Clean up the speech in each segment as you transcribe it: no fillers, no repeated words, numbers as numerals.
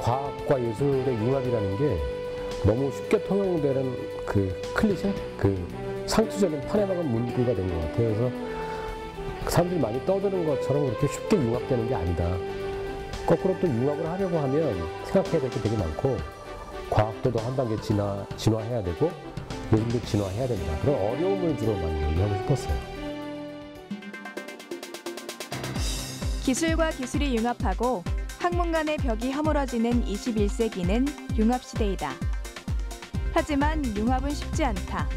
과학과 예술의 융합이라는 게 너무 쉽게 통용되는 그 클리셰? 그 상투적인 판에 박은 문구가 된 것 같아요. 그래서 사람들이 많이 떠드는 것처럼 그렇게 쉽게 융합되는 게 아니다. 거꾸로 또 융합을 하려고 하면 생각해야 될 게 되게 많고, 과학도 더 한 단계 진화해야 되고, 예술도 진화해야 된다. 그런 어려움을 주로 많이 얘기하고 싶었어요. 기술과 기술이 융합하고 학문 간의 벽이 허물어지는 21세기는 융합시대이다. 하지만 융합은 쉽지 않다.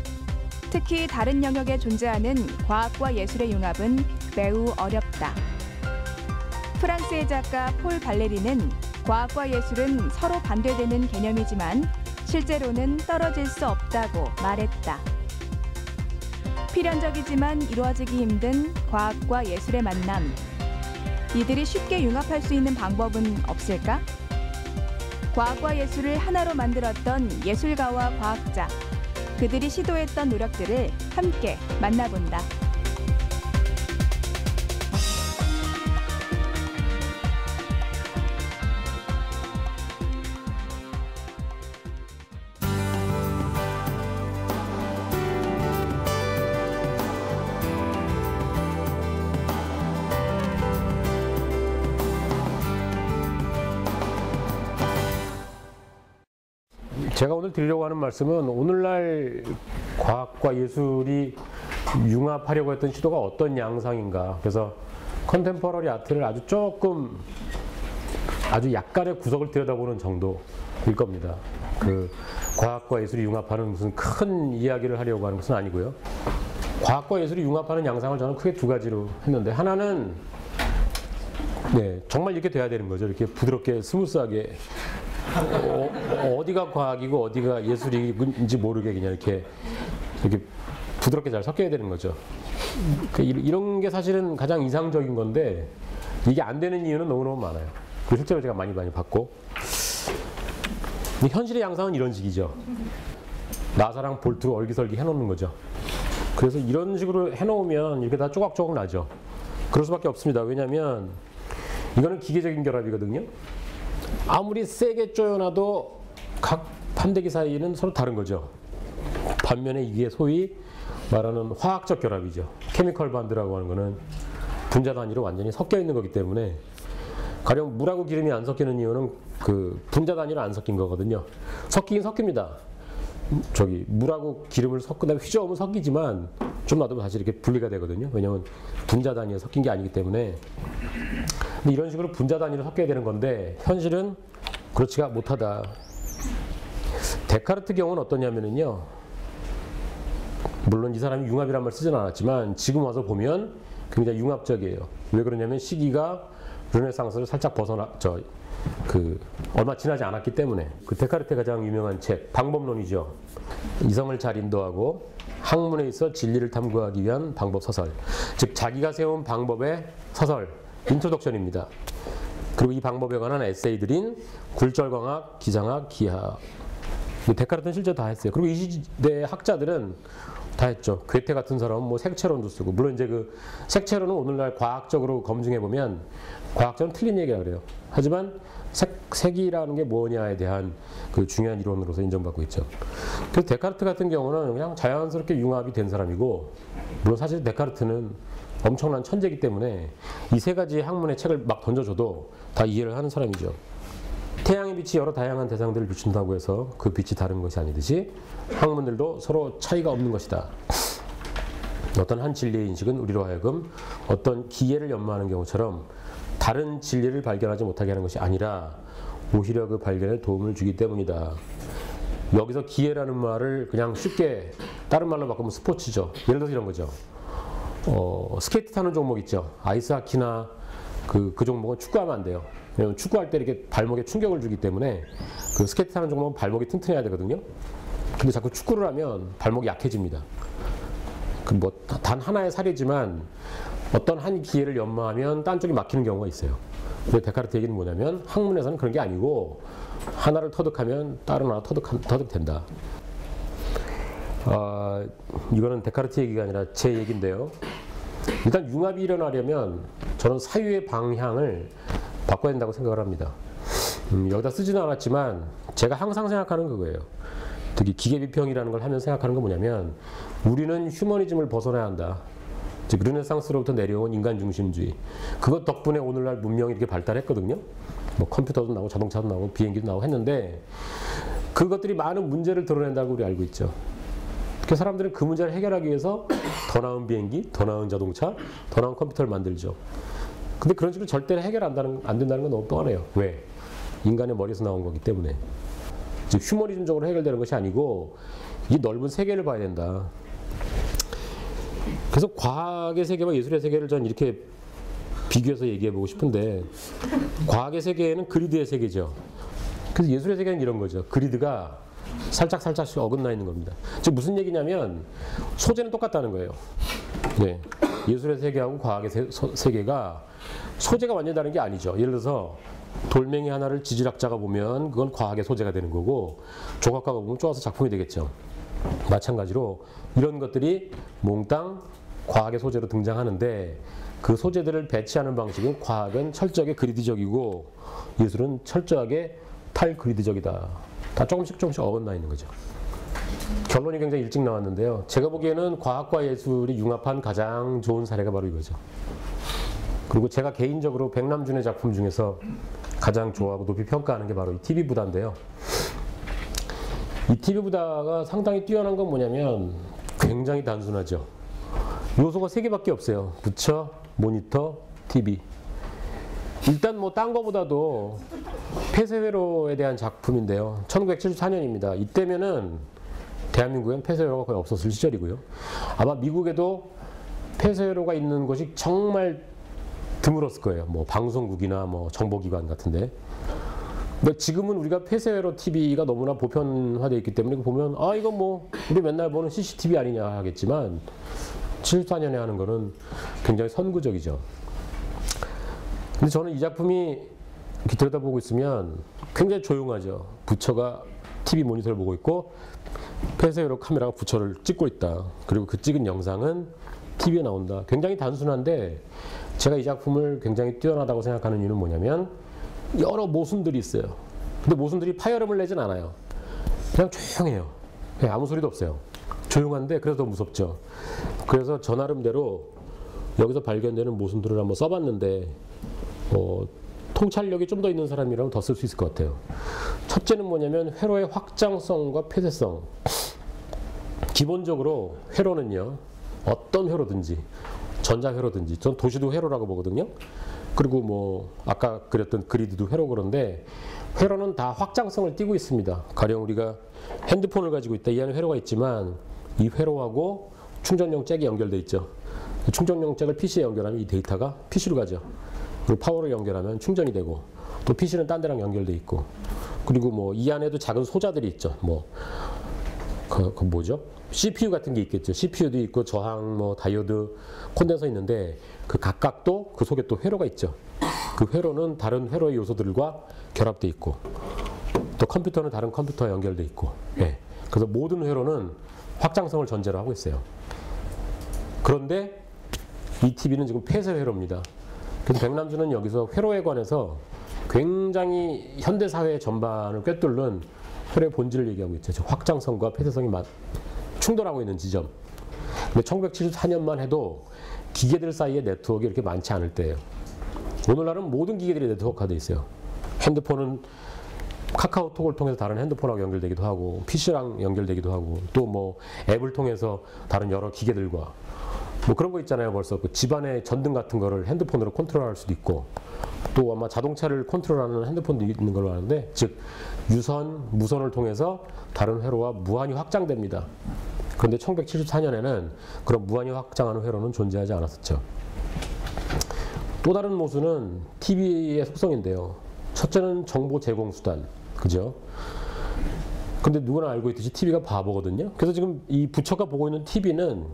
특히 다른 영역에 존재하는 과학과 예술의 융합은 매우 어렵다. 프랑스의 작가 폴 발레리는 과학과 예술은 서로 반대되는 개념이지만 실제로는 떨어질 수 없다고 말했다. 필연적이지만 이루어지기 힘든 과학과 예술의 만남. 이들이 쉽게 융합할 수 있는 방법은 없을까? 과학과 예술을 하나로 만들었던 예술가와 과학자, 그들이 시도했던 노력들을 함께 만나본다. 제가 오늘 드리려고 하는 말씀은 오늘날 과학과 예술이 융합하려고 했던 시도가 어떤 양상인가. 그래서 컨템퍼러리 아트를 아주 약간의 구석을 들여다보는 정도일 겁니다. 그 과학과 예술이 융합하는 무슨 큰 이야기를 하려고 하는 것은 아니고요. 과학과 예술이 융합하는 양상을 저는 크게 두 가지로 했는데, 하나는 정말 이렇게 돼야 되는 거죠. 이렇게 부드럽게 스무스하게 어디가 과학이고 어디가 예술인지 모르게 그냥 이렇게 부드럽게 잘 섞여야 되는 거죠. 이런 게 사실은 가장 이상적인 건데, 이게 안 되는 이유는 너무너무 많아요. 실제로 제가 많이 봤고, 현실의 양상은 이런 식이죠. 나사랑 볼트로 얼기설기 해놓는 거죠. 그래서 이런 식으로 해놓으면 이렇게 다 조각조각 나죠. 그럴 수밖에 없습니다. 왜냐하면 이거는 기계적인 결합이거든요. 아무리 세게 조여놔도 각 판대기 사이는 서로 다른 거죠. 반면에 이게 소위 말하는 화학적 결합이죠. 케미컬 반드라고 하는 거는 분자 단위로 완전히 섞여 있는 거기 때문에, 가령 물하고 기름이 안 섞이는 이유는 그 분자 단위로 안 섞인 거거든요. 섞이긴 섞입니다. 물하고 기름을 그다음에 휘저으면 섞이지만 좀 놔두면 다시 이렇게 분리가 되거든요. 왜냐하면 분자 단위에 섞인 게 아니기 때문에. 근데 이런 식으로 분자 단위로 섞여야 되는 건데, 현실은 그렇지가 못하다. 데카르트 경우는 어떠냐면요, 물론 이 사람이 융합이란 말 쓰진 않았지만 지금 와서 보면 굉장히 융합적이에요. 왜 그러냐면 시기가 르네상스를 살짝 얼마 지나지 않았기 때문에. 그 데카르트의 가장 유명한 책 방법론이죠. 이성을 잘 인도하고 학문에 있어 진리를 탐구하기 위한 방법 소설, 즉 자기가 세운 방법의 소설 인트로덕션입니다. 그리고 이 방법에 관한 에세이들인 굴절광학, 기상학, 기하학. 데카르트는 실제 다 했어요. 그리고 이 시대 학자들은 다 했죠. 괴테 같은 사람은 색채론도 쓰고, 물론 이제 그 색채론은 오늘날 과학적으로 검증해 보면 과학적으로 틀린 얘기라 그래요. 하지만 색이라는 게 뭐냐에 대한 그 중요한 이론으로서 인정받고 있죠. 그래서 데카르트 같은 경우는 그냥 자연스럽게 융합이 된 사람이고, 물론 사실 데카르트는 엄청난 천재이기 때문에 이 세 가지 학문의 책을 막 던져줘도 다 이해를 하는 사람이죠. 태양의 빛이 여러 다양한 대상들을 비춘다고 해서 그 빛이 다른 것이 아니듯이 학문들도 서로 차이가 없는 것이다. 어떤 한 진리의 인식은 우리로 하여금 어떤 기회를 연마하는 경우처럼 다른 진리를 발견하지 못하게 하는 것이 아니라 오히려 그 발견에 도움을 주기 때문이다. 여기서 기회라는 말을 그냥 쉽게 다른 말로 바꾸면 스포츠죠. 예를 들어서 이런 거죠. 스케이트 타는 종목 있죠. 아이스하키나 그 종목은 축구하면 안 돼요. 왜냐면 축구할 때 이렇게 발목에 충격을 주기 때문에 그 스케이트 타는 종목은 발목이 튼튼해야 되거든요. 근데 자꾸 축구를 하면 발목이 약해집니다. 단 하나의 사례지만 어떤 한 기회를 연마하면 딴 쪽이 막히는 경우가 있어요. 근데 데카르트 얘기는 뭐냐면 학문에서는 그런 게 아니고 하나를 터득하면 다른 하나 터득된다. 이거는 데카르트 얘기가 아니라 제 얘기인데요. 일단 융합이 일어나려면 저는 사유의 방향을 바꿔야 된다고 생각을 합니다. 여기다 쓰지는 않았지만 제가 항상 생각하는 그거예요. 특히 기계비평이라는 걸 하면 생각하는 건 뭐냐면 우리는 휴머니즘을 벗어나야 한다. 즉 르네상스로부터 내려온 인간 중심주의. 그것 덕분에 오늘날 문명이 이렇게 발달했거든요. 뭐 컴퓨터도 나오고 자동차도 나오고 비행기도 나오고 했는데 그것들이 많은 문제를 드러낸다고 우리 알고 있죠. 그래서 사람들은 그 문제를 해결하기 위해서 더 나은 비행기, 더 나은 자동차, 더 나은 컴퓨터를 만들죠. 근데 그런 식으로 절대 해결 안 된다는 건 너무 뻔해요. 왜? 인간의 머리에서 나온 거기 때문에. 즉 휴머니즘적으로 해결되는 것이 아니고 이 넓은 세계를 봐야 된다. 그래서 과학의 세계와 예술의 세계를 전 이렇게 비교해서 얘기해 보고 싶은데 과학의 세계는 그리드의 세계죠. 그래서 예술의 세계는 이런 거죠. 그리드가 살짝씩 어긋나 있는 겁니다. 즉 무슨 얘기냐면 소재는 똑같다는 거예요. 네. 예술의 세계하고 과학의 세계가 소재가 완전히 다른 게 아니죠. 예를 들어서 돌멩이 하나를 지질학자가 보면 그건 과학의 소재가 되는 거고 조각가가 보면 쪼아서 작품이 되겠죠. 마찬가지로 이런 것들이 몽땅 과학의 소재로 등장하는데 그 소재들을 배치하는 방식은 과학은 철저하게 그리드적이고 예술은 철저하게 탈그리드적이다. 다 조금씩 어긋나 있는 거죠. 결론이 굉장히 일찍 나왔는데요. 제가 보기에는 과학과 예술이 융합한 가장 좋은 사례가 바로 이거죠. 그리고 제가 개인적으로 백남준의 작품 중에서 가장 좋아하고 높이 평가하는 게 바로 이 TV 부다인데요. 이 TV 부다가 상당히 뛰어난 건 뭐냐면 굉장히 단순하죠. 요소가 3개밖에 없어요. 부처, 모니터, TV. 일단 뭐 딴 거보다도 폐쇄회로에 대한 작품인데요. 1974년입니다. 이때면은 대한민국엔 폐쇄회로가 거의 없었을 시절이고요. 아마 미국에도 폐쇄회로가 있는 곳이 정말 드물었을 거예요. 뭐 방송국이나 뭐 정보기관 같은데. 근데 지금은 우리가 폐쇄회로 TV가 너무나 보편화되어 있기 때문에 보면 아 이거 뭐 우리 맨날 보는 CCTV 아니냐 하겠지만 74년에 하는 거는 굉장히 선구적이죠. 근데 저는 이 작품이 이렇게 들여다보고 있으면 굉장히 조용하죠. 부처가 TV 모니터를 보고 있고 폐쇄회로 카메라가 부처를 찍고 있다. 그리고 그 찍은 영상은 TV에 나온다. 굉장히 단순한데 제가 이 작품을 굉장히 뛰어나다고 생각하는 이유는 뭐냐면 여러 모순들이 있어요. 근데 모순들이 파열음을 내진 않아요. 그냥 조용해요. 아무 소리도 없어요. 조용한데 그래서 더 무섭죠. 그래서 저 나름대로 여기서 발견되는 모순들을 한번 써봤는데 통찰력이 좀 더 있는 사람이라면 더 쓸 수 있을 것 같아요. 첫째는 뭐냐면 회로의 확장성과 폐쇄성. 기본적으로 회로는요. 어떤 회로든지 전자회로든지 전 도시도 회로라고 보거든요. 그리고 뭐 아까 그렸던 그리드도 회로 그런데 회로는 다 확장성을 띠고 있습니다. 가령 우리가 핸드폰을 가지고 있다. 이 안에 회로가 있지만 이 회로하고 충전용 잭이 연결돼 있죠. 충전용 잭을 PC에 연결하면 이 데이터가 PC로 가죠. 그리고 파워를 연결하면 충전이 되고 또 PC는 딴 데랑 연결돼 있고 그리고 뭐 이 안에도 작은 소자들이 있죠. 뭐 그 뭐죠? CPU 같은 게 있겠죠. CPU도 있고 저항, 뭐 다이오드, 콘덴서 있는데 그 각각도 그 속에 또 회로가 있죠. 그 회로는 다른 회로의 요소들과 결합돼 있고 또 컴퓨터는 다른 컴퓨터와 연결돼 있고. 네. 그래서 모든 회로는 확장성을 전제로 하고 있어요. 그런데 이 TV는 지금 폐쇄 회로입니다. 그래서 백남준은 여기서 회로에 관해서 굉장히 현대사회 전반을 꿰뚫는 회로의 본질을 얘기하고 있죠. 즉 확장성과 폐쇄성이 충돌하고 있는 지점. 근데 1974년만 해도 기계들 사이의 네트워크가 이렇게 많지 않을 때예요. 오늘날은 모든 기계들이 네트워크화되어 있어요. 핸드폰은 카카오톡을 통해서 다른 핸드폰하고 연결되기도 하고 PC랑 연결되기도 하고 또 뭐 앱을 통해서 다른 여러 기계들과 뭐 그런 거 있잖아요. 벌써 그 집안의 전등 같은 거를 핸드폰으로 컨트롤할 수도 있고 또 아마 자동차를 컨트롤하는 핸드폰도 있는 걸로 아는데 즉 유선, 무선을 통해서 다른 회로와 무한히 확장됩니다. 그런데 1974년에는 그런 무한히 확장하는 회로는 존재하지 않았었죠. 또 다른 모순은 TV의 속성인데요. 첫째는 정보 제공 수단, 그죠? 근데 누구나 알고 있듯이 TV가 바보거든요. 그래서 지금 이 부처가 보고 있는 TV는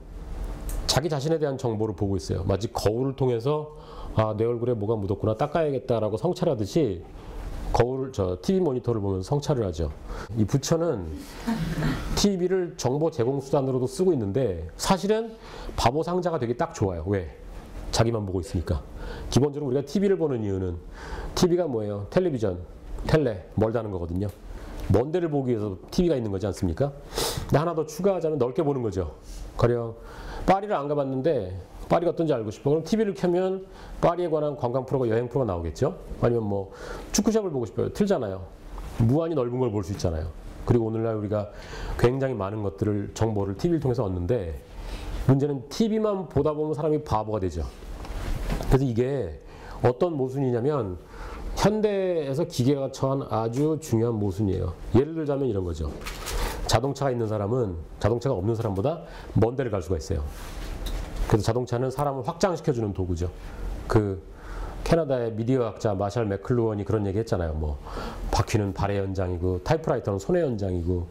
자기 자신에 대한 정보를 보고 있어요. 마치 거울을 통해서 아, 내 얼굴에 뭐가 묻었구나 닦아야겠다라고 성찰하듯이 TV 모니터를 보면서 성찰을 하죠. 이 부처는 TV를 정보 제공 수단으로도 쓰고 있는데 사실은 바보 상자가 되기 딱 좋아요. 왜? 자기만 보고 있으니까. 기본적으로 우리가 TV를 보는 이유는 TV가 뭐예요? 텔레비전. 텔레, 멀다는 거거든요. 먼 데를 보기 위해서 TV가 있는 거지 않습니까? 근데 하나 더 추가하자면 넓게 보는 거죠. 가령 파리를 안 가봤는데 파리가 어떤지 알고 싶어. 그럼 TV를 켜면 파리에 관한 관광 프로가 여행 프로가 나오겠죠. 아니면 뭐 축구장을 보고 싶어요. 틀잖아요. 무한히 넓은 걸 볼 수 있잖아요. 그리고 오늘날 우리가 굉장히 많은 것들을 정보를 TV를 통해서 얻는데 문제는 TV만 보다 보면 사람이 바보가 되죠. 그래서 이게 어떤 모순이냐면 현대에서 기계가 처한 아주 중요한 모순이에요. 예를 들자면 이런 거죠. 자동차가 있는 사람은 자동차가 없는 사람보다 먼 데를 갈 수가 있어요. 그래서 자동차는 사람을 확장시켜주는 도구죠. 그 캐나다의 미디어학자 마샬 맥클루언이 그런 얘기 했잖아요. 뭐 바퀴는 발의 연장이고 타이프라이터는 손의 연장이고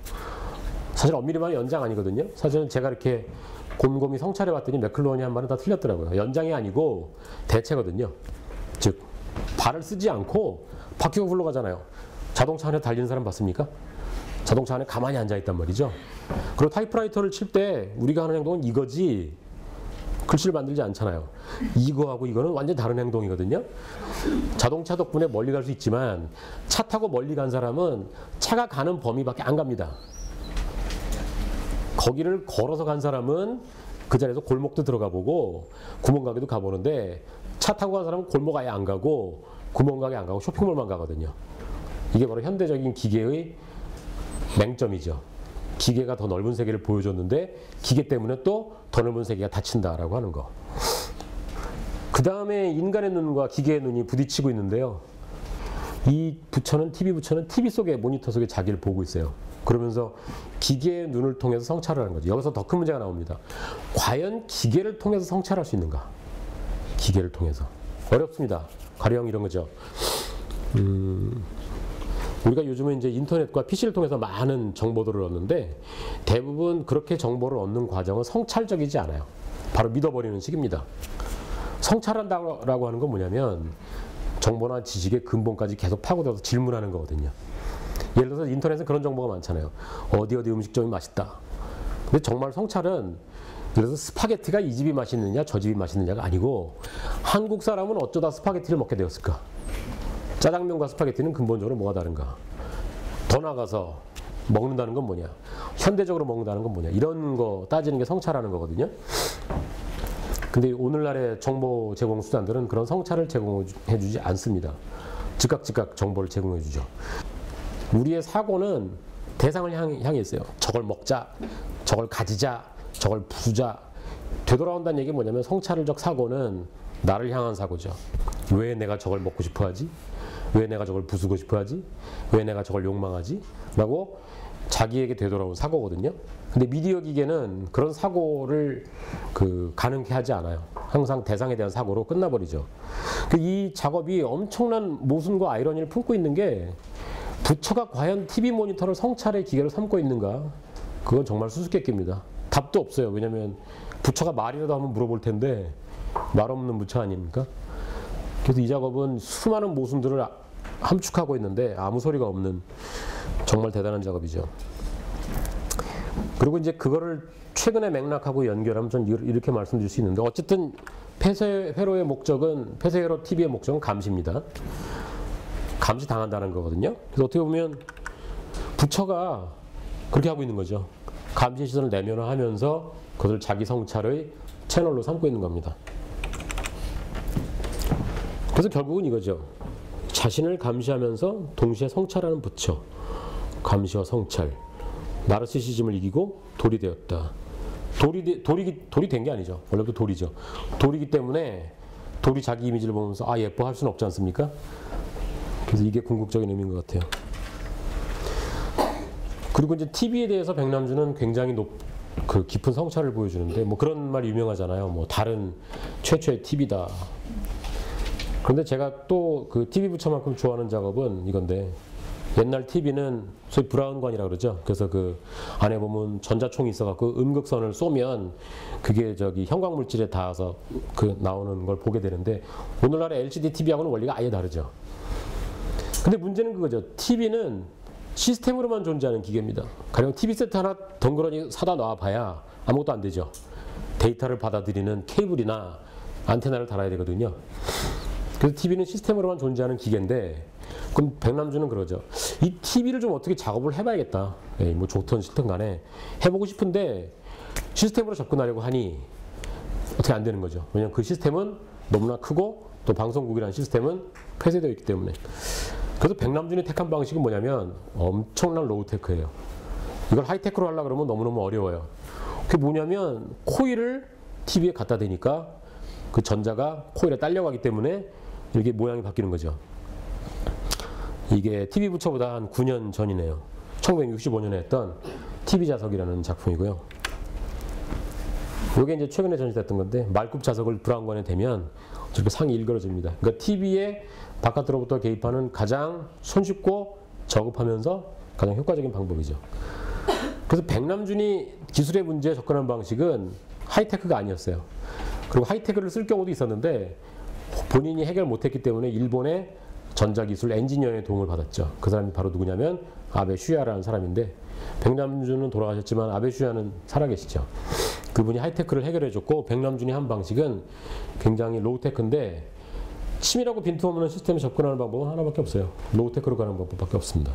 사실 엄밀히 말하면 연장 아니거든요. 사실은 제가 이렇게 곰곰이 성찰해 봤더니 맥클루언이 한 말은 다 틀렸더라고요. 연장이 아니고 대체거든요. 즉 발을 쓰지 않고 바퀴가 굴러가잖아요. 자동차 안에 달리는 사람 봤습니까? 자동차 안에 가만히 앉아 있단 말이죠. 그리고 타이프라이터를 칠 때 우리가 하는 행동은 이거지 글씨를 만들지 않잖아요. 이거하고 이거는 완전히 다른 행동이거든요. 자동차 덕분에 멀리 갈 수 있지만 차 타고 멀리 간 사람은 차가 가는 범위밖에 안 갑니다. 거기를 걸어서 간 사람은 그 자리에서 골목도 들어가 보고 구멍가게도 가보는데 차 타고 간 사람은 골목 아예 안 가고 구멍가게 안 가고 쇼핑몰만 가거든요. 이게 바로 현대적인 기계의 맹점이죠. 기계가 더 넓은 세계를 보여줬는데 기계 때문에 또 더 넓은 세계가 닫힌다라고 하는 거. 그 다음에 인간의 눈과 기계의 눈이 부딪히고 있는데요. 이 부처는 TV 부처는 TV 속에 모니터 속에 자기를 보고 있어요. 그러면서 기계의 눈을 통해서 성찰을 하는 거죠. 여기서 더 큰 문제가 나옵니다. 과연 기계를 통해서 성찰할 수 있는가? 기계를 통해서. 어렵습니다. 가령 이런 거죠. 우리가 요즘은 이제 인터넷과 PC를 통해서 많은 정보들을 얻는데 대부분 그렇게 정보를 얻는 과정은 성찰적이지 않아요. 바로 믿어버리는 식입니다. 성찰한다고 하는 건 뭐냐면 정보나 지식의 근본까지 계속 파고들어서 질문하는 거거든요. 예를 들어서 인터넷에 그런 정보가 많잖아요. 어디 음식점이 맛있다. 근데 정말 성찰은 그래서 스파게티가 이 집이 맛있느냐 저 집이 맛있느냐가 아니고 한국 사람은 어쩌다 스파게티를 먹게 되었을까? 짜장면과 스파게티는 근본적으로 뭐가 다른가? 더 나아가서 먹는다는 건 뭐냐? 현대적으로 먹는다는 건 뭐냐? 이런 거 따지는 게 성찰하는 거거든요. 근데 오늘날의 정보 제공 수단들은 그런 성찰을 제공해 주지 않습니다. 즉각 정보를 제공해 주죠. 우리의 사고는 대상을 향해 있어요. 저걸 먹자, 저걸 가지자, 저걸 부수자. 되돌아온다는 얘기는 뭐냐면 성찰적 사고는 나를 향한 사고죠. 왜 내가 저걸 먹고 싶어 하지? 왜 내가 저걸 부수고 싶어 하지? 왜 내가 저걸 욕망하지? 라고 자기에게 되돌아온 사고거든요. 근데 미디어 기계는 그런 사고를 가능케 하지 않아요. 항상 대상에 대한 사고로 끝나버리죠. 이 작업이 엄청난 모순과 아이러니를 품고 있는 게 부처가 과연 TV 모니터를 성찰의 기계로 삼고 있는가? 그건 정말 수수께끼입니다. 답도 없어요. 왜냐하면 부처가 말이라도 한번 물어볼 텐데 말 없는 부처 아닙니까? 그래서 이 작업은 수많은 모순들을 함축하고 있는데 아무 소리가 없는 정말 대단한 작업이죠. 그리고 이제 그거를 최근의 맥락하고 연결하면 전 이렇게 말씀드릴 수 있는데 어쨌든 폐쇄회로의 목적은 폐쇄회로 TV의 목적은 감시입니다. 감시 당한다는 거거든요. 그래서 어떻게 보면 부처가 그렇게 하고 있는 거죠. 감시 시선을 내면화하면서 그것을 자기 성찰의 채널로 삼고 있는 겁니다. 그래서 결국은 이거죠. 자신을 감시하면서 동시에 성찰하는 부처. 감시와 성찰. 나르시시즘을 이기고 돌이 되었다. 돌이 된 게 아니죠. 원래부터 돌이죠. 돌이기 때문에 돌이 자기 이미지를 보면서 아 예뻐할 수는 없지 않습니까? 그래서 이게 궁극적인 의미인 것 같아요. 그리고 이제 TV에 대해서 백남주는 굉장히 깊은 성찰을 보여주는데 뭐 그런 말 유명하잖아요. 뭐 다른 최초의 TV다. 그런데 제가 또 그 TV 부처만큼 좋아하는 작업은 이건데 옛날 TV는 소위 브라운관이라고 그러죠. 그래서 그 안에 보면 전자총이 있어갖고 음극선을 쏘면 그게 저기 형광물질에 닿아서 나오는 걸 보게 되는데 오늘날의 LCD TV하고는 원리가 아예 다르죠. 근데 문제는 그거죠. TV는 시스템으로만 존재하는 기계입니다. 가령 TV 세트 하나 덩그러니 사다 놔봐야 아무것도 안 되죠. 데이터를 받아들이는 케이블이나 안테나를 달아야 되거든요. 그래서 TV는 시스템으로만 존재하는 기계인데 그럼 백남준은 그러죠. 이 TV를 좀 어떻게 작업을 해봐야겠다. 뭐 좋든 싫든 간에 해보고 싶은데 시스템으로 접근하려고 하니 어떻게 안 되는 거죠. 왜냐하면 그 시스템은 너무나 크고 또 방송국이라는 시스템은 폐쇄되어 있기 때문에. 그래서 백남준이 택한 방식은 뭐냐면 엄청난 로우테크예요. 이걸 하이테크로 하려고 그러면 너무너무 어려워요. 그게 뭐냐면 코일을 TV에 갖다 대니까 그 전자가 코일에 딸려가기 때문에 이렇게 모양이 바뀌는 거죠. 이게 TV 부처보다 한 9년 전이네요. 1965년에 했던 TV 자석이라는 작품이고요. 이게 이제 최근에 전시됐던 건데 말굽 자석을 브라운관에 대면 저렇게 상이 일그러집니다. 그러니까 TV에 바깥으로부터 개입하는 가장 손쉽고 저급하면서 가장 효과적인 방법이죠. 그래서 백남준이 기술의 문제에 접근한 방식은 하이테크가 아니었어요. 그리고 하이테크를 쓸 경우도 있었는데 본인이 해결 못했기 때문에 일본의 전자기술 엔지니어의 도움을 받았죠. 그 사람이 바로 누구냐면 아베 슈야라는 사람인데 백남준은 돌아가셨지만 아베 슈야는 살아계시죠. 그분이 하이테크를 해결해줬고 백남준이 한 방식은 굉장히 로우테크인데 치밀하고 빈틈없는 시스템에 접근하는 방법은 하나밖에 없어요. 로우테크로 가는 방법밖에 없습니다.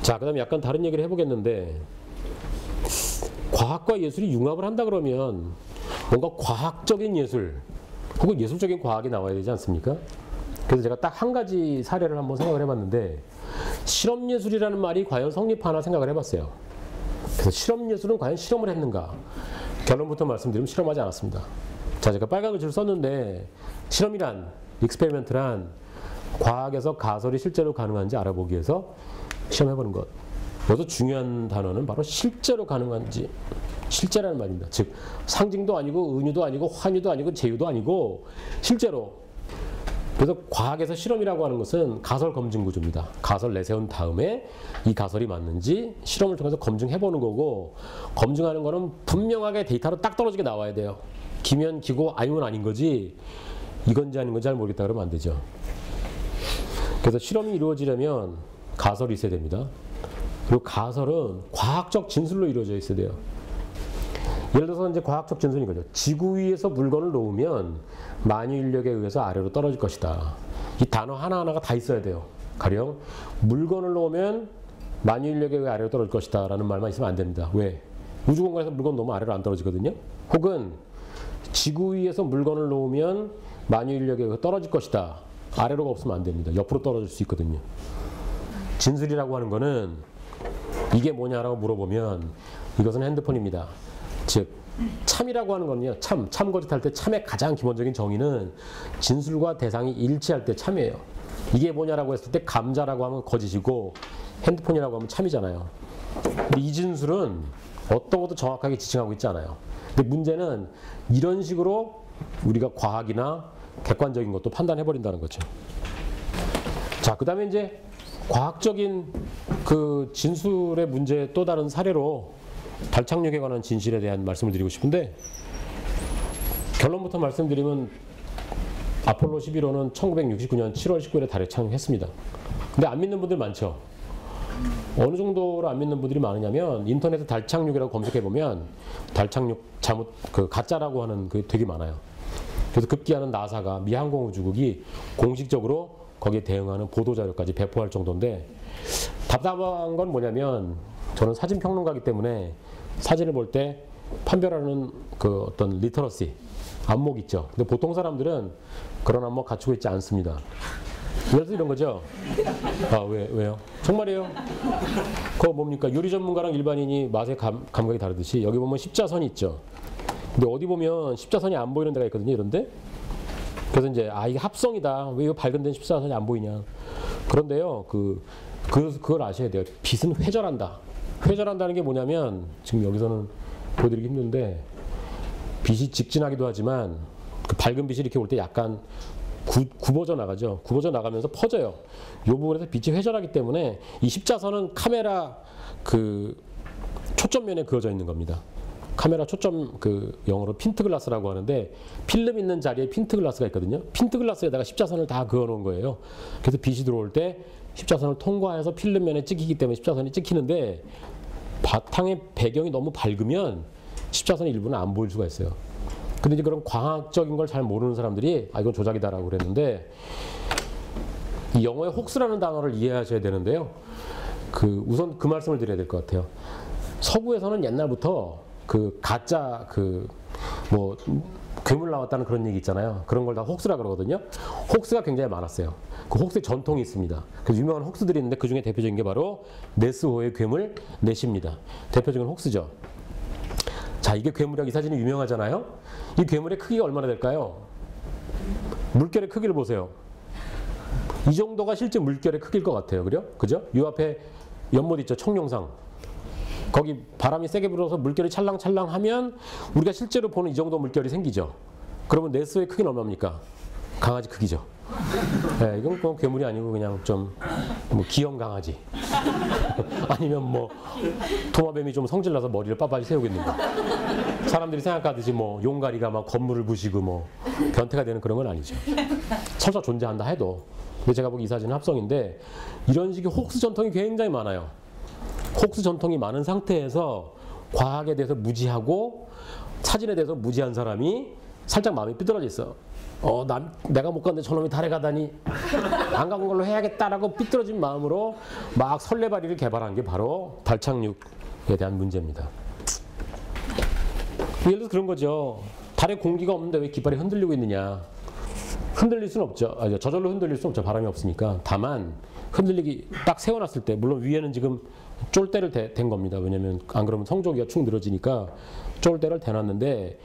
자, 그 다음에 약간 다른 얘기를 해보겠는데 과학과 예술이 융합을 한다 그러면 뭔가 과학적인 예술 혹은 예술적인 과학이 나와야 되지 않습니까? 그래서 제가 딱 한 가지 사례를 한번 생각을 해봤는데 실험예술이라는 말이 과연 성립하나 생각을 해봤어요. 그래서 실험예술은 과연 실험을 했는가? 결론부터 말씀드리면 실험하지 않았습니다. 자, 제가 빨간 글씨를 썼는데 실험이란, 익스페리멘트란 과학에서 가설이 실제로 가능한지 알아보기 위해서 시험해보는 것. 여기서 중요한 단어는 바로 실제로 가능한지, 실제라는 말입니다. 즉 상징도 아니고 은유도 아니고 환유도 아니고 제유도 아니고 실제로. 그래서 과학에서 실험이라고 하는 것은 가설 검증 구조입니다. 가설 내세운 다음에 이 가설이 맞는지 실험을 통해서 검증해보는 거고, 검증하는 거는 분명하게 데이터로 딱 떨어지게 나와야 돼요. 기면 기고 아니면 아닌 거지 이건지 아닌 건지 잘 모르겠다 그러면 안 되죠. 그래서 실험이 이루어지려면 가설이 있어야 됩니다. 그리고 가설은 과학적 진술로 이루어져 있어야 돼요. 예를 들어서 이제 과학적 진술인 거죠. 지구 위에서 물건을 놓으면 만유인력에 의해서 아래로 떨어질 것이다. 이 단어 하나하나가 다 있어야 돼요. 가령 물건을 놓으면 만유인력에 의해 아래로 떨어질 것이다 라는 말만 있으면 안 됩니다. 왜? 우주공간에서 물건 놓으면 아래로 안 떨어지거든요. 혹은 지구 위에서 물건을 놓으면 만유인력에 의해 떨어질 것이다. 아래로가 없으면 안 됩니다. 옆으로 떨어질 수 있거든요. 진술이라고 하는 거는 이게 뭐냐라고 물어보면 이것은 핸드폰입니다. 즉 참이라고 하는 거는요. 참거짓할 때 참의 가장 기본적인 정의는 진술과 대상이 일치할 때 참이에요. 이게 뭐냐라고 했을 때 감자라고 하면 거짓이고 핸드폰이라고 하면 참이잖아요. 근데 이 진술은 어떤 것도 정확하게 지칭하고 있지 않아요. 근데 문제는 이런 식으로 우리가 과학이나 객관적인 것도 판단해버린다는 거죠. 자, 그 다음에 이제 과학적인 그 진술의 문제의 또 다른 사례로 달 착륙에 관한 진실에 대한 말씀을 드리고 싶은데, 결론부터 말씀드리면 아폴로 11호는 1969년 7월 19일에 달에 착륙했습니다. 근데 안 믿는 분들 많죠. 어느 정도로 안 믿는 분들이 많으냐면 인터넷에 달 착륙이라고 검색해보면 달 착륙 잘못 가짜라고 하는 그 되게 많아요. 그래서 급기야는 나사가 미 항공우주국이 공식적으로 거기에 대응하는 보도자료까지 배포할 정도인데, 답답한 건 뭐냐면 저는 사진 평론가이기 때문에 사진을 볼 때 판별하는 그 어떤 리터러시, 안목 있죠. 근데 보통 사람들은 그런 안목 갖추고 있지 않습니다. 예를 들어 이런 거죠. 아, 왜요? 정말이에요? 그거 뭡니까? 요리 전문가랑 일반인이 맛의 감각이 다르듯이 여기 보면 십자선이 있죠. 근데 어디 보면 십자선이 안 보이는 데가 있거든요. 이런데. 그래서 이제 이게 합성이다. 왜 이거 밝은 데는 십자선이 안 보이냐. 그런데요. 그걸 아셔야 돼요. 빛은 회절한다. 회절한다는 게 뭐냐면 지금 여기서는 보여드리기 힘든데 빛이 직진하기도 하지만 그 밝은 빛이 이렇게 올 때 약간 굽어져 나가죠. 굽어져 나가면서 퍼져요. 이 부분에서 빛이 회절하기 때문에 이 십자선은 카메라 그 초점면에 그어져 있는 겁니다. 카메라 초점 영어로 핀트글라스라고 하는데 필름 있는 자리에 핀트글라스가 있거든요. 핀트글라스에다가 십자선을 다 그어 놓은 거예요. 그래서 빛이 들어올 때 십자선을 통과해서 필름면에 찍히기 때문에 십자선이 찍히는데 바탕의 배경이 너무 밝으면 십자선의 일부는 안 보일 수가 있어요. 근데 이제 그런 과학적인 걸 잘 모르는 사람들이 이건 조작이다라고 그랬는데 이 영어의 혹스라는 단어를 이해하셔야 되는데요. 우선 그 말씀을 드려야 될 것 같아요. 서구에서는 옛날부터 가짜 뭐 괴물 나왔다는 그런 얘기 있잖아요. 그런 걸 다 혹스라 그러거든요. 혹스가 굉장히 많았어요. 그 혹스의 전통이 있습니다. 그래서 유명한 혹스들이 있는데 그 중에 대표적인 게 바로 네스호의 괴물 넷입니다. 대표적인 혹스죠. 자, 이게 괴물이라고 이 사진이 유명하잖아요. 이 괴물의 크기가 얼마나 될까요? 물결의 크기를 보세요. 이 정도가 실제 물결의 크기일 것 같아요. 그죠? 이 앞에 연못 있죠. 청룡상. 거기 바람이 세게 불어서 물결이 찰랑찰랑 하면 우리가 실제로 보는 이 정도 물결이 생기죠. 그러면 네스호의 크기는 얼마입니까? 강아지 크기죠. 네, 이건 뭐 괴물이 아니고 그냥 좀 뭐 귀여운 강아지. 아니면 뭐 도마뱀이 좀 성질나서 머리를 빳빳이 세우고 있는 거. 사람들이 생각하듯이 뭐 용가리가 막 건물을 부시고 뭐 변태가 되는 그런 건 아니죠. 설사 존재한다 해도. 근데 제가 보기 이 사진은 합성인데 이런 식의 혹스 전통이 굉장히 많아요. 혹스 전통이 많은 상태에서 과학에 대해서 무지하고 사진에 대해서 무지한 사람이 살짝 마음이 삐뚤어져 있어. 내가 못 갔는데 저놈이 달에 가다니 안 간 걸로 해야겠다라고 삐뚤어진 마음으로 막 설레발이를 개발한 게 바로 달 착륙에 대한 문제입니다. 예를 들어서 그런 거죠. 달에 공기가 없는데 왜 깃발이 흔들리고 있느냐. 흔들릴 수는 없죠. 저절로 흔들릴 수는 없죠. 바람이 없으니까. 다만 흔들리기 딱 세워놨을 때, 물론 위에는 지금 쫄대를 댄 겁니다. 왜냐면 안 그러면 성조기가 축 늘어지니까 쫄대를 대놨는데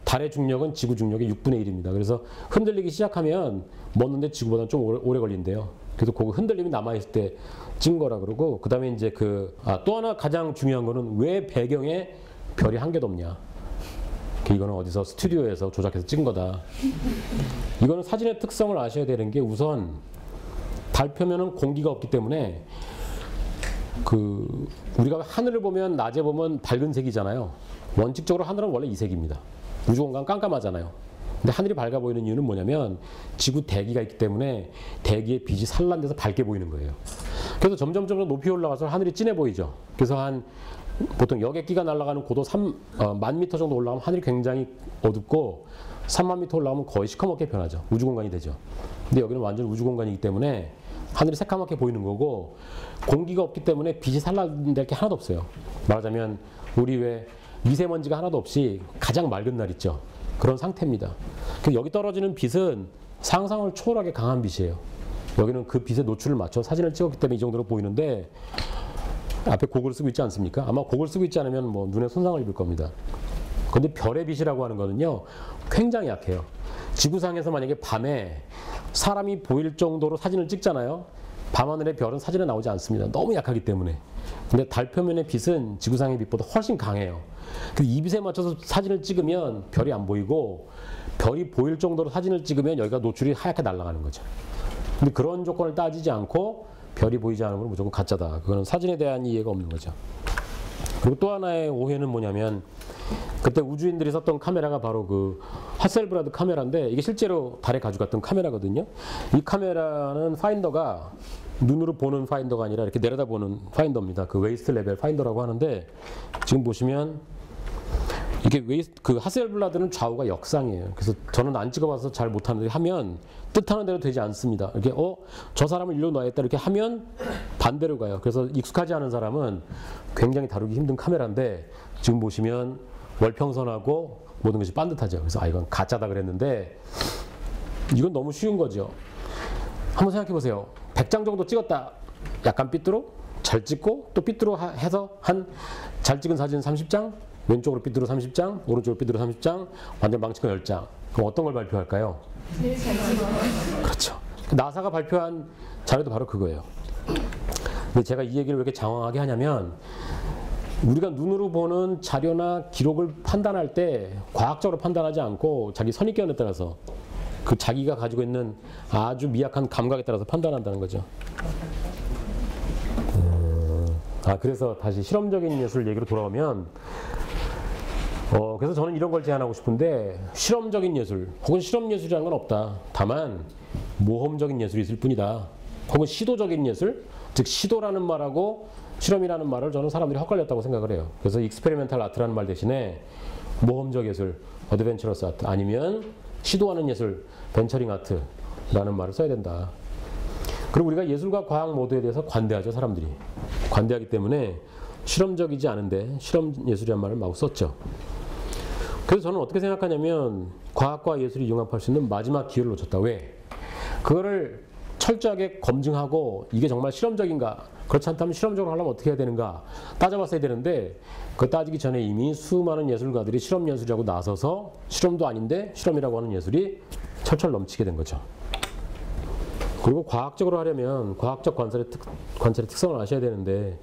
달의 중력은 지구 중력의 6분의 1입니다. 그래서 흔들리기 시작하면 멎는데 지구보다는 좀 오래 걸린대요. 그래서 그 흔들림이 남아있을 때 찍은 거라 그러고, 그 다음에 이제 또 하나 가장 중요한 거는 왜 배경에 별이 한 개도 없냐. 이거는 어디서 스튜디오에서 조작해서 찍은 거다. 이거는 사진의 특성을 아셔야 되는 게 우선 달 표면은 공기가 없기 때문에 우리가 하늘을 보면 낮에 보면 밝은 색이잖아요. 원칙적으로 하늘은 원래 이 색입니다. 우주 공간 깜깜하잖아요. 근데 하늘이 밝아 보이는 이유는 뭐냐면 지구 대기가 있기 때문에 대기의 빛이 산란돼서 밝게 보이는 거예요. 그래서 점점 높이 올라가서 하늘이 진해 보이죠. 그래서 보통 여객기가 날아가는 고도 3만 미터 정도 올라가면 하늘이 굉장히 어둡고 3만 미터 올라가면 거의 시커멓게 변하죠. 우주 공간이 되죠. 근데 여기는 완전 우주 공간이기 때문에 하늘이 새까맣게 보이는 거고, 공기가 없기 때문에 빛이 산란될 게 하나도 없어요. 말하자면 우리 왜 미세먼지가 하나도 없이 가장 맑은 날 있죠. 그런 상태입니다. 여기 떨어지는 빛은 상상을 초월하게 강한 빛이에요. 여기는 그 빛의 노출을 맞춰 사진을 찍었기 때문에 이 정도로 보이는데, 앞에 고글 쓰고 있지 않습니까? 아마 고글 쓰고 있지 않으면 뭐 눈에 손상을 입을 겁니다. 근데 별의 빛이라고 하는 거는요, 굉장히 약해요. 지구상에서 만약에 밤에 사람이 보일 정도로 사진을 찍잖아요. 밤하늘의 별은 사진에 나오지 않습니다. 너무 약하기 때문에. 근데 달 표면의 빛은 지구상의 빛보다 훨씬 강해요. 이 빛에 맞춰서 사진을 찍으면 별이 안 보이고, 별이 보일 정도로 사진을 찍으면 여기가 노출이 하얗게 날아가는 거죠. 근데 그런 조건을 따지지 않고 별이 보이지 않으면 무조건 가짜다. 그거는 사진에 대한 이해가 없는 거죠. 그리고 또 하나의 오해는 뭐냐면, 그때 우주인들이 썼던 카메라가 바로 하셀브라드 카메라인데, 이게 실제로 달에 가져갔던 카메라거든요. 이 카메라는 파인더가 눈으로 보는 파인더가 아니라 이렇게 내려다보는 파인더입니다. 웨이스트 레벨 파인더라고 하는데, 지금 보시면 이게 하셀블라드는 좌우가 역상이에요. 그래서 저는 안 찍어봐서 잘 못하는데, 하면 뜻하는 대로 되지 않습니다. 이렇게 저 사람을 일로 놔야겠다 이렇게 하면 반대로 가요. 그래서 익숙하지 않은 사람은 굉장히 다루기 힘든 카메라인데, 지금 보시면 월평선하고 모든 것이 반듯하죠. 그래서 이건 가짜다 그랬는데, 이건 너무 쉬운 거죠. 한번 생각해 보세요. 100장 정도 찍었다. 약간 삐뚤어? 잘 찍고 또 삐뚤어 해서 잘 찍은 사진 30장, 왼쪽으로 삐뚤어 30장, 오른쪽으로 삐뚤어 30장, 완전 망친 거 10장. 그럼 어떤 걸 발표할까요? 제일 잘 찍어요. 그렇죠. 나사가 발표한 자료도 바로 그거예요. 근데 제가 이 얘기를 왜 이렇게 장황하게 하냐면, 우리가 눈으로 보는 자료나 기록을 판단할 때 과학적으로 판단하지 않고 자기 선입견에 따라서 자기가 가지고 있는 아주 미약한 감각에 따라서 판단한다는 거죠. 그래서 다시 실험적인 예술 얘기로 돌아오면, 그래서 저는 이런 걸 제안하고 싶은데, 실험적인 예술 혹은 실험 예술이라는 건 없다. 다만 모험적인 예술이 있을 뿐이다. 혹은 시도적인 예술, 즉 시도라는 말하고 실험이라는 말을 저는 사람들이 헛갈렸다고 생각을 해요. 그래서 익스페리멘탈 아트라는 말 대신에 모험적 예술, 어드벤처러스 아트, 아니면 시도하는 예술, 벤처링 아트라는 말을 써야 된다. 그리고 우리가 예술과 과학 모두에 대해서 관대하죠, 사람들이. 관대하기 때문에 실험적이지 않은데 실험 예술이란 말을 마구 썼죠. 그래서 저는 어떻게 생각하냐면 과학과 예술이 융합할 수 있는 마지막 기회를 놓쳤다. 왜? 그거를 철저하게 검증하고 이게 정말 실험적인가? 그렇지 않다면 실험적으로 하려면 어떻게 해야 되는가? 따져봤어야 되는데 그 따지기 전에 이미 수많은 예술가들이 실험 예술이라고 나서서 실험도 아닌데 실험이라고 하는 예술이 철철 넘치게 된 거죠. 그리고 과학적으로 하려면 과학적 관찰의 특성을 아셔야 되는데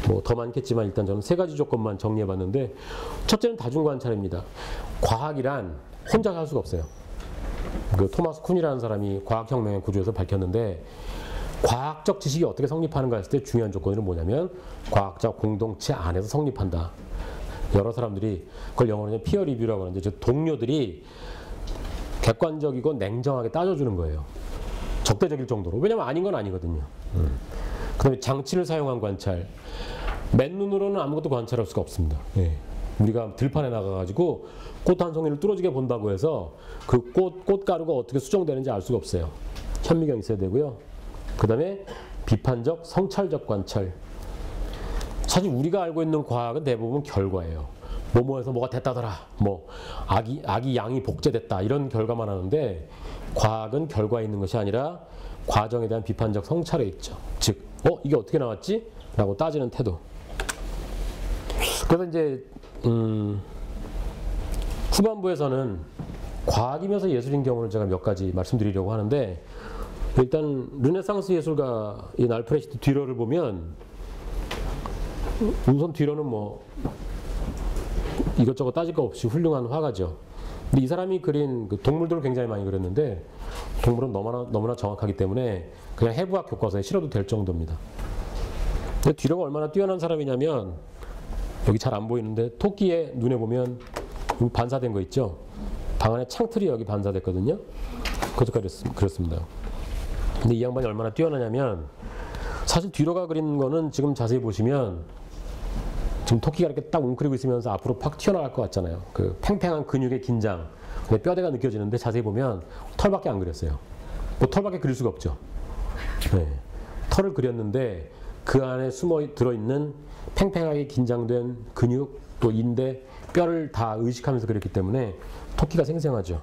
뭐 더 많겠지만 일단 저는 3가지 조건만 정리해봤는데 첫째는 다중관찰입니다. 과학이란 혼자 할 수가 없어요. 그 토마스 쿤이라는 사람이 과학혁명의 구조에서 밝혔는데 과학적 지식이 어떻게 성립하는가 했을 때 중요한 조건은 뭐냐면 과학적 공동체 안에서 성립한다. 여러 사람들이 그걸 영어로는 피어 리뷰라고 하는데 즉 동료들이 객관적이고 냉정하게 따져주는 거예요. 적대적일 정도로. 왜냐면 아닌 건 아니거든요. 그 다음에 장치를 사용한 관찰. 맨눈으로는 아무것도 관찰할 수가 없습니다. 예. 우리가 들판에 나가가지고 꽃 한 송이를 뚫어지게 본다고 해서 그 꽃가루가 어떻게 수정되는지 알 수가 없어요. 현미경 있어야 되고요. 그 다음에 비판적, 성찰적 관찰. 사실 우리가 알고 있는 과학은 대부분 결과예요. 뭐뭐해서 뭐가 됐다더라. 뭐 아기 양이 복제됐다. 이런 결과만 하는데 과학은 결과에 있는 것이 아니라 과정에 대한 비판적 성찰에 있죠. 즉, 이게 어떻게 나왔지? 라고 따지는 태도. 그래서 이제 후반부에서는 과학이면서 예술인 경우를 제가 몇 가지 말씀드리려고 하는데 일단 르네상스 예술가 이 알프레시트 듀러를 보면 우선 듀러는 뭐 이것저것 따질 거 없이 훌륭한 화가죠. 근데 이 사람이 그린 그 동물들을 굉장히 많이 그렸는데 동물은 너무나 정확하기 때문에 그냥 해부학 교과서에 실어도 될 정도입니다. 근데 듀러가 얼마나 뛰어난 사람이냐면 여기 잘 안 보이는데 토끼의 눈에 보면 반사된 거 있죠. 방 안에 창틀이 여기 반사됐거든요. 그것까지 그렸습니다. 근데 이 양반이 얼마나 뛰어나냐면 사실 듀러가 그린 거는 지금 자세히 보시면 지금 토끼가 이렇게 딱 웅크리고 있으면서 앞으로 팍 튀어나갈 것 같잖아요. 그 팽팽한 근육의 긴장, 뼈대가 느껴지는데 자세히 보면 털밖에 안 그렸어요. 뭐 털밖에 그릴 수가 없죠. 네. 털을 그렸는데 그 안에 들어있는 팽팽하게 긴장된 근육, 또 인대, 뼈를 다 의식하면서 그렸기 때문에 토끼가 생생하죠.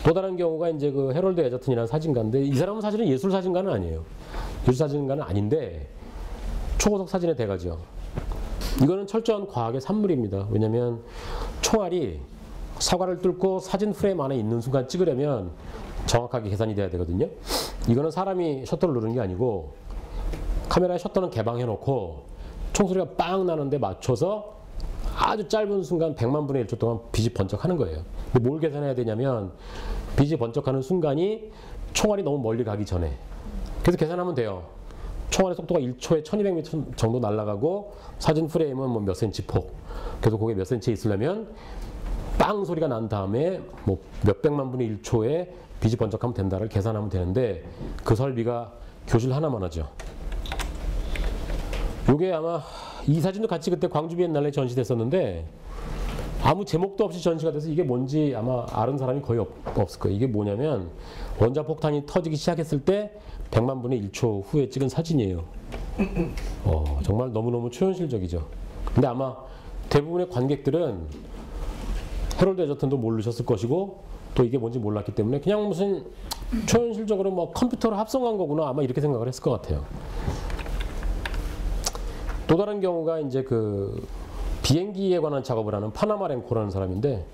또 다른 경우가 이제 그 해롤드 에저튼이라는 사진가인데 이 사람은 사실은 예술 사진가는 아니에요. 예술 사진가는 아닌데 초고속 사진의 대가죠. 이거는 철저한 과학의 산물입니다. 왜냐하면 총알이 사과를 뚫고 사진 프레임 안에 있는 순간 찍으려면 정확하게 계산이 돼야 되거든요. 이거는 사람이 셔터를 누르는 게 아니고 카메라의 셔터는 개방해 놓고 총소리가 빵 나는데 맞춰서 아주 짧은 순간 100만 분의 1초 동안 빛이 번쩍하는 거예요. 근데 뭘 계산해야 되냐면 빛이 번쩍하는 순간이 총알이 너무 멀리 가기 전에. 그래서 계산하면 돼요. 총알의 속도가 1초에 1200m 정도 날아가고 사진 프레임은 뭐 몇 센치 폭. 그래서 그게 몇 센치에 있으려면 빵 소리가 난 다음에 뭐 몇백만 분의 1초에 빛이 번쩍하면 된다를 계산하면 되는데 그 설비가 교실 하나만 하죠. 요게 아마 이 사진도 같이 그때 광주 비엔날레에 전시됐었는데 아무 제목도 없이 전시가 돼서 이게 뭔지 아마 아는 사람이 거의 없을 거예요. 이게 뭐냐면 원자폭탄이 터지기 시작했을 때 100만 분의 1초 후에 찍은 사진이에요. 정말 너무너무 초현실적이죠. 근데 아마 대부분의 관객들은 해롤드 에저튼도 모르셨을 것이고 또 이게 뭔지 몰랐기 때문에 그냥 무슨 초현실적으로 뭐 컴퓨터로 합성한 거구나 아마 이렇게 생각을 했을 것 같아요. 또 다른 경우가 이제 그 비행기에 관한 작업을 하는 파나마렌코라는 사람인데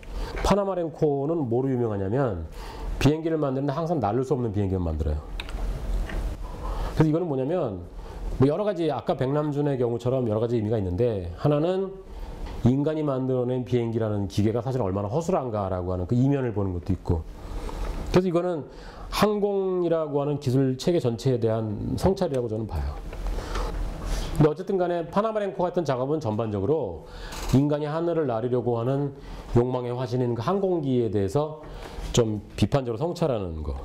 파나마렌코는 뭐로 유명하냐면 비행기를 만드는데 항상 날릴 수 없는 비행기를 만들어요. 그래서 이거는 뭐냐면 뭐 여러 가지 아까 백남준의 경우처럼 여러 가지 의미가 있는데 하나는 인간이 만들어낸 비행기라는 기계가 사실 얼마나 허술한가라고 하는 그 이면을 보는 것도 있고 그래서 이거는 항공이라고 하는 기술 체계 전체에 대한 성찰이라고 저는 봐요. 근데 어쨌든 간에 파나마렌코가 했던 작업은 전반적으로 인간이 하늘을 나르려고 하는 욕망의 화신인 그 항공기에 대해서 좀 비판적으로 성찰하는 거.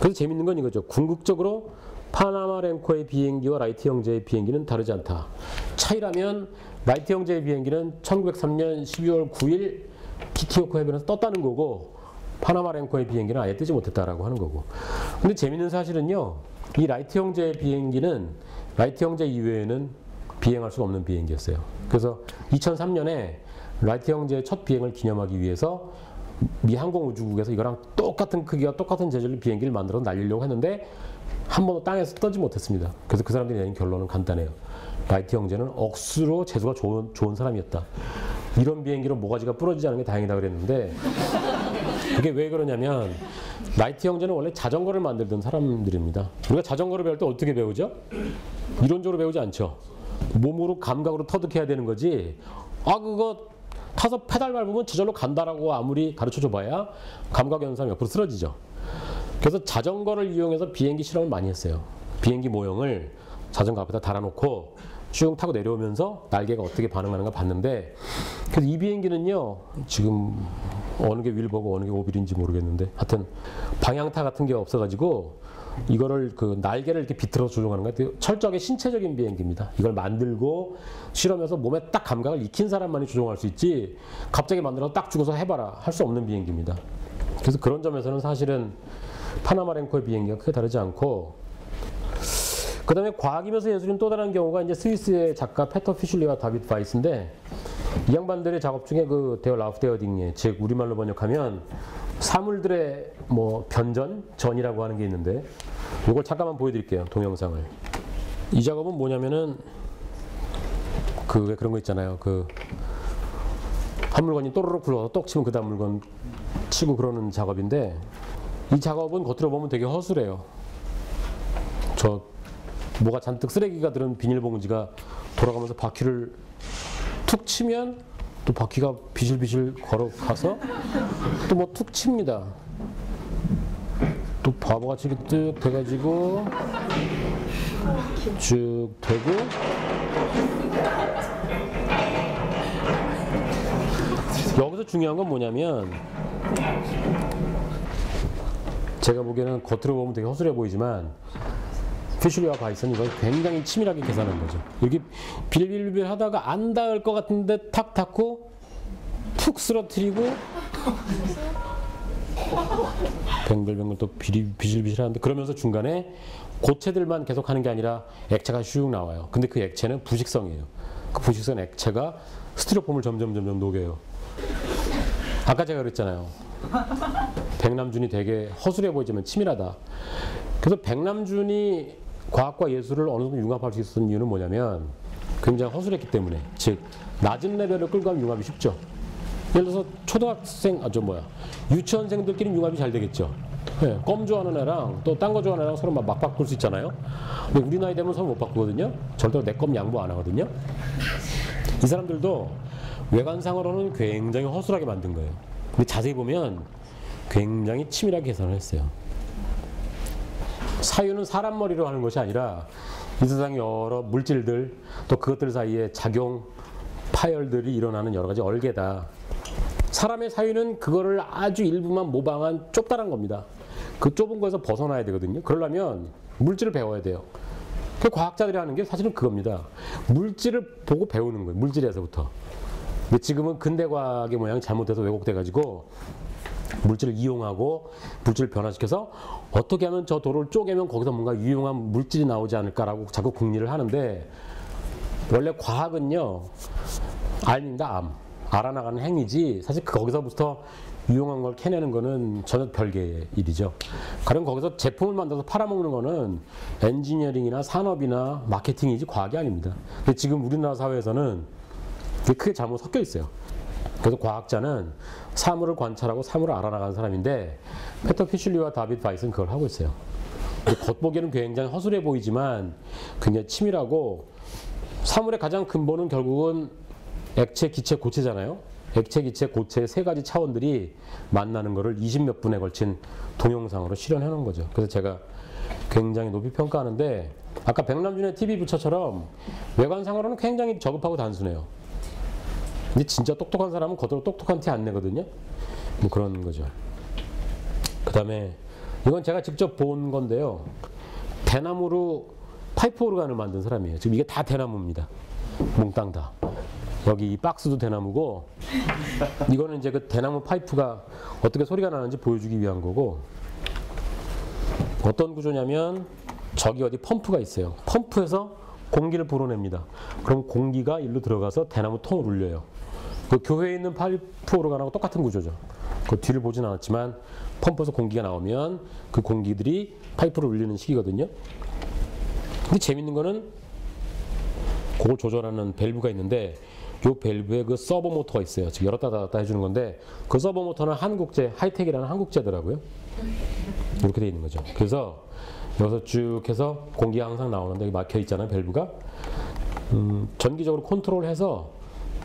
그래서 재밌는 건 이거죠. 궁극적으로 파나마렌코의 비행기와 라이트 형제의 비행기는 다르지 않다. 차이라면 라이트 형제의 비행기는 1903년 12월 9일 키티오코 해변에서 떴다는 거고 파나마 랭커의 비행기는 아예 뜨지 못했다라고 하는 거고. 근데 재밌는 사실은요, 이 라이트 형제의 비행기는 라이트 형제 이외에는 비행할 수가 없는 비행기였어요. 그래서 2003년에 라이트 형제의 첫 비행을 기념하기 위해서 미 항공우주국에서 이거랑 똑같은 크기와 똑같은 재질의 비행기를 만들어서 날리려고 했는데 한 번도 땅에서 떠지 못했습니다. 그래서 그 사람들이 내린 결론은 간단해요. 라이트 형제는 억수로 재수가 좋은 사람이었다. 이런 비행기로 모가지가 부러지지 않은 게 다행이다 그랬는데, 그게 왜 그러냐면 라이트 형제는 원래 자전거를 만들던 사람들입니다. 우리가 자전거를 배울 때 어떻게 배우죠? 이론적으로 배우지 않죠. 몸으로 감각으로 터득해야 되는 거지. 그거 타서 페달 밟으면 저절로 간다라고 아무리 가르쳐줘 봐야 감각 없는 사람이 옆으로 쓰러지죠. 그래서 자전거를 이용해서 비행기 실험을 많이 했어요. 비행기 모형을 자전거 앞에다 달아놓고 쭉 타고 내려오면서 날개가 어떻게 반응하는가 봤는데, 그래서 이 비행기는요, 지금 어느 게 윌버고 어느 게 오빌인지 모르겠는데, 하여튼 방향타 같은 게 없어가지고 이거를 그 날개를 이렇게 비틀어서 조종하는 거예요. 철저하게 신체적인 비행기입니다. 이걸 만들고 실험해서 몸에 딱 감각을 익힌 사람만이 조종할 수 있지, 갑자기 만들어서 딱 죽어서 해봐라 할 수 없는 비행기입니다. 그래서 그런 점에서는 사실은 파나마 랭커의 비행기가 크게 다르지 않고, 그 다음에 과학이면서 예술인 또 다른 경우가 이제 스위스의 작가 페터 피슐리와 다비드 바이스인데, 이 양반들의 작업 중에 그 데어 라우프데어 딩예, 즉 우리말로 번역하면 사물들의 뭐 전이라고 하는 게 있는데, 이걸 잠깐만 보여드릴게요. 동영상을. 이 작업은 뭐냐면은 왜 그런 거 있잖아요. 한 물건이 또르륵 굴러서 똑 치면 그 다음 물건 치고 그러는 작업인데, 이 작업은 겉으로 보면 되게 허술해요. 뭐가 잔뜩 쓰레기가 들은 비닐봉지가 돌아가면서 바퀴를 툭 치면 또 바퀴가 비실비실 걸어가서 또 뭐 툭 칩니다. 또 바보같이 이렇게 쭉 돼가지고 쭉 되고, 여기서 중요한 건 뭐냐면, 제가 보기에는 겉으로 보면 되게 허술해 보이지만 피슐리와 바이슨이 이걸 굉장히 치밀하게 계산한 거죠. 이렇게 빌빌빌 하다가 안 닿을 것 같은데 탁 닿고 푹 쓰러뜨리고 뱅글뱅글 또 비실비실하는데, 그러면서 중간에 고체들만 계속 하는 게 아니라 액체가 슉 나와요. 근데 그 액체는 부식성이에요. 그 부식성 액체가 스티로폼을 점점 녹여요. 아까 제가 그랬잖아요. 백남준이 되게 허술해 보이지만 치밀하다. 그래서 백남준이 과학과 예술을 어느 정도 융합할 수 있었던 이유는 뭐냐면, 굉장히 허술했기 때문에. 즉 낮은 레벨을 끌고 가면 융합이 쉽죠. 예를 들어서 초등학생, 유치원생들끼리 융합이 잘 되겠죠. 네, 껌 좋아하는 애랑 또 딴 거 좋아하는 애랑 서로 막 바꿀 수 있잖아요. 근데 우리 나이 되면 서로 못 바꾸거든요. 절대로 내 껌 양보 안 하거든요. 이 사람들도 외관상으로는 굉장히 허술하게 만든 거예요. 근데 자세히 보면 굉장히 치밀하게 계산을 했어요. 사유는 사람 머리로 하는 것이 아니라 이 세상의 여러 물질들, 또 그것들 사이에 작용, 파열들이 일어나는 여러 가지 얼개다. 사람의 사유는 그거를 아주 일부만 모방한 좁다란 겁니다. 그 좁은 거에서 벗어나야 되거든요. 그러려면 물질을 배워야 돼요. 그 과학자들이 하는 게 사실은 그겁니다. 물질을 보고 배우는 거예요. 물질에서부터. 근데 지금은 근대 과학의 모양이 잘못돼서 왜곡돼가지고 물질을 이용하고 물질을 변화시켜서 어떻게 하면 저 돌을 쪼개면 거기서 뭔가 유용한 물질이 나오지 않을까라고 자꾸 궁리를 하는데, 원래 과학은요, 알아나가는 행위지, 사실 거기서부터 유용한 걸 캐내는 거는 전혀 별개의 일이죠. 가령 거기서 제품을 만들어서 팔아먹는 거는 엔지니어링이나 산업이나 마케팅이지 과학이 아닙니다. 근데 지금 우리나라 사회에서는 그게 크게 잘못 섞여 있어요. 그래서 과학자는 사물을 관찰하고 사물을 알아나가는 사람인데, 페터 피슐리와 다비드 바이스는 그걸 하고 있어요. 겉보기에는 굉장히 허술해 보이지만 굉장히 치밀하고, 사물의 가장 근본은 결국은 액체, 기체, 고체잖아요. 액체, 기체, 고체의 세 가지 차원들이 만나는 거를 20몇 분에 걸친 동영상으로 실현해 놓은 거죠. 그래서 제가 굉장히 높이 평가하는데, 아까 백남준의 TV 부처처럼 외관상으로는 굉장히 저급하고 단순해요. 근데 진짜 똑똑한 사람은 겉으로 똑똑한 티 안 내거든요. 뭐 그런 거죠. 그 다음에 이건 제가 직접 본 건데요. 대나무로 파이프 오르간을 만든 사람이에요. 지금 이게 다 대나무입니다. 몽땅 다. 여기 이 박스도 대나무고 이거는 이제 그 대나무 파이프가 어떻게 소리가 나는지 보여주기 위한 거고 어떤 구조냐면 저기 어디 펌프가 있어요. 펌프에서 공기를 불어냅니다. 그럼 공기가 일로 들어가서 대나무 통을 울려요. 그 교회에 있는 파이프 오르간하고 똑같은 구조죠. 그 뒤를 보진 않았지만 펌프에서 공기가 나오면 그 공기들이 파이프를 울리는 식이거든요. 근데 재밌는 거는 그걸 조절하는 밸브가 있는데 이 밸브에 그 서버 모터가 있어요. 즉 열었다 닫았다 해주는 건데 그 서버 모터는 한국제, 하이텍이라는 한국제더라고요. 이렇게 돼 있는 거죠. 그래서 여기서 쭉 해서 공기가 항상 나오는데 막혀 있잖아요, 밸브가. 전기적으로 컨트롤해서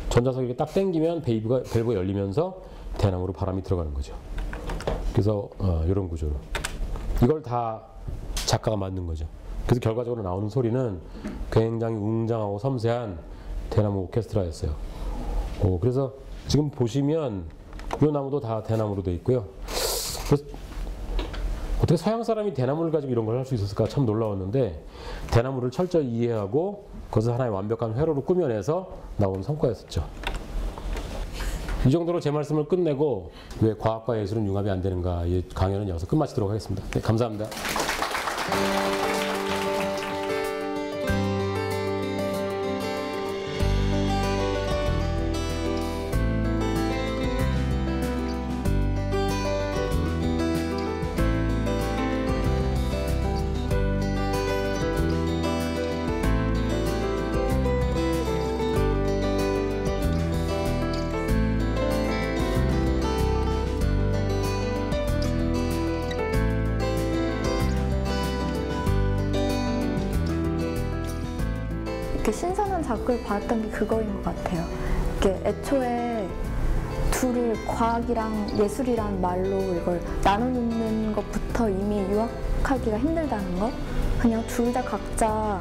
전자석이 이렇게 딱 당기면 밸브가 열리면서 대나무로 바람이 들어가는 거죠. 그래서 이런 구조로 이걸 다 작가가 만든 거죠. 그래서 결과적으로 나오는 소리는 굉장히 웅장하고 섬세한 대나무 오케스트라였어요. 그래서 지금 보시면 이 나무도 다 대나무로 되어 있고요. 그래서 어떻게 서양 사람이 대나무를 가지고 이런 걸 할 수 있었을까 참 놀라웠는데 대나무를 철저히 이해하고 그것을 하나의 완벽한 회로로 꾸며내서 나온 성과였었죠. 이 정도로 제 말씀을 끝내고 왜 과학과 예술은 융합이 안 되는가 이 강연은 여기서 끝마치도록 하겠습니다. 네, 감사합니다. 신선한 작업을 받았던 게 그거인 것 같아요. 이게 애초에 둘을 과학이랑 예술이란 말로 이걸 나눠놓는 것부터 이미 유학하기가 힘들다는 거? 그냥 둘 다 각자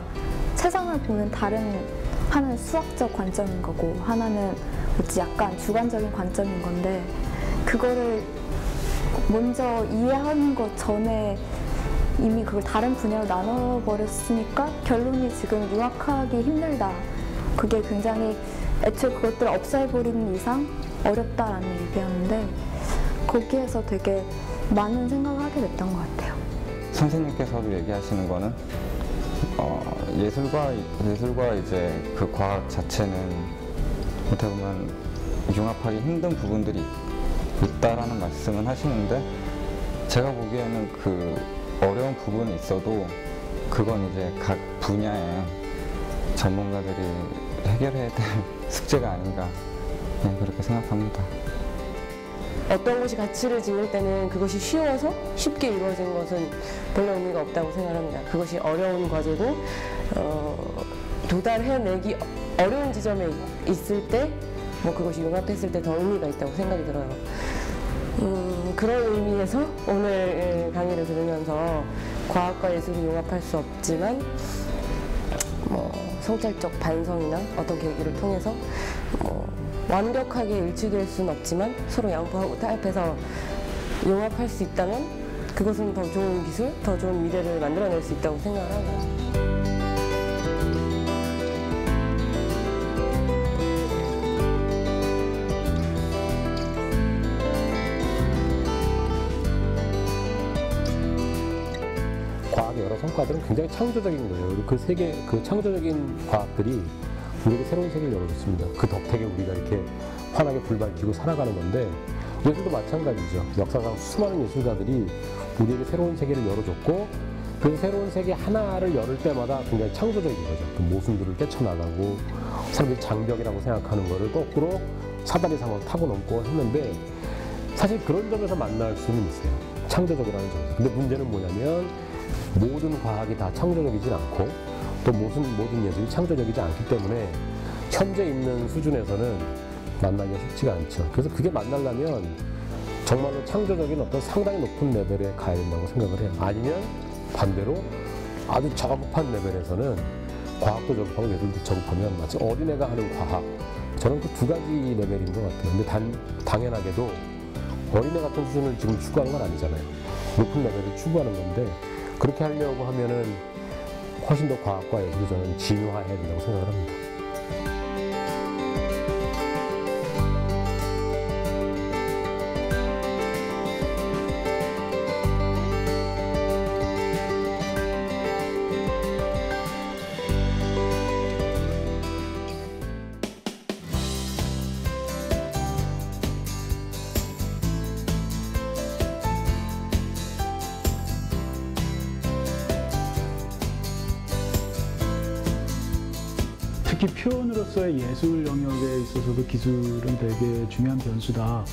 세상을 보는 다른 하나는 수학적 관점인 거고 하나는 뭐지 약간 주관적인 관점인 건데 그거를 먼저 이해하는 것 전에 이미 그걸 다른 분야로 나눠버렸으니까 결론이 지금 유학하기 힘들다. 그게 굉장히 애초에 그것들을 없애버리는 이상 어렵다라는 얘기였는데 거기에서 되게 많은 생각을 하게 됐던 것 같아요. 선생님께서도 얘기하시는 거는 예술과 이제 그 과학 자체는 어떻게 보면 융합하기 힘든 부분들이 있다라는 말씀은 하시는데 제가 보기에는 그 어려운 부분이 있어도 그건 이제 각 분야의 전문가들이 해결해야 될 숙제가 아닌가 그렇게 생각합니다. 어떤 것이 가치를 지닐 때는 그것이 쉬워서 쉽게 이루어진 것은 별로 의미가 없다고 생각합니다. 그것이 어려운 과제고 도달해내기 어려운 지점에 있을 때 그것이 융합했을 때 더 의미가 있다고 생각이 들어요. 그런 의미에서 오늘 강의를 들으면서 과학과 예술이 융합할 수 없지만 성찰적 반성이나 어떤 계기를 통해서 완벽하게 일치될 수는 없지만 서로 양보하고 타협해서 융합할 수 있다면 그것은 더 좋은 기술, 더 좋은 미래를 만들어낼 수 있다고 생각을 하고 과학의 여러 성과들은 굉장히 창조적인 거예요. 그 창조적인 과학들이 우리에게 새로운 세계를 열어줬습니다. 그 덕택에 우리가 이렇게 환하게 불 밝히고 살아가는 건데 예술도 마찬가지죠. 역사상 수많은 예술가들이 우리에게 새로운 세계를 열어줬고 그 새로운 세계 하나를 열을 때마다 굉장히 창조적인 거죠. 그 모순들을 깨쳐나가고 사람들이 장벽이라고 생각하는 거를 거꾸로 사다리 삼아서 타고 넘고 했는데 사실 그런 점에서 만날 수는 있어요. 창조적이라는 점에서. 근데 문제는 뭐냐면 모든 과학이 다 창조적이진 않고 또 모든 예술이 창조적이지 않기 때문에 현재 있는 수준에서는 만나기가 쉽지가 않죠. 그래서 그게 만나려면 정말로 창조적인 어떤 상당히 높은 레벨에 가야 된다고 생각을 해요. 아니면 반대로 아주 저급한 레벨에서는 과학도 저급하고 예술도 저급하면 마치 어린애가 하는 과학, 저는 그 두 가지 레벨인 것 같아요. 근데 당연하게도 어린애 같은 수준을 지금 추구하는 건 아니잖아요. 높은 레벨을 추구하는 건데 그렇게 하려고 하면은 훨씬 더 과학과 예술이 저는 진화해야 된다고 생각을 합니다. 특히 표현으로서의 예술 영역에 있어서도 기술은 되게 중요한 변수다.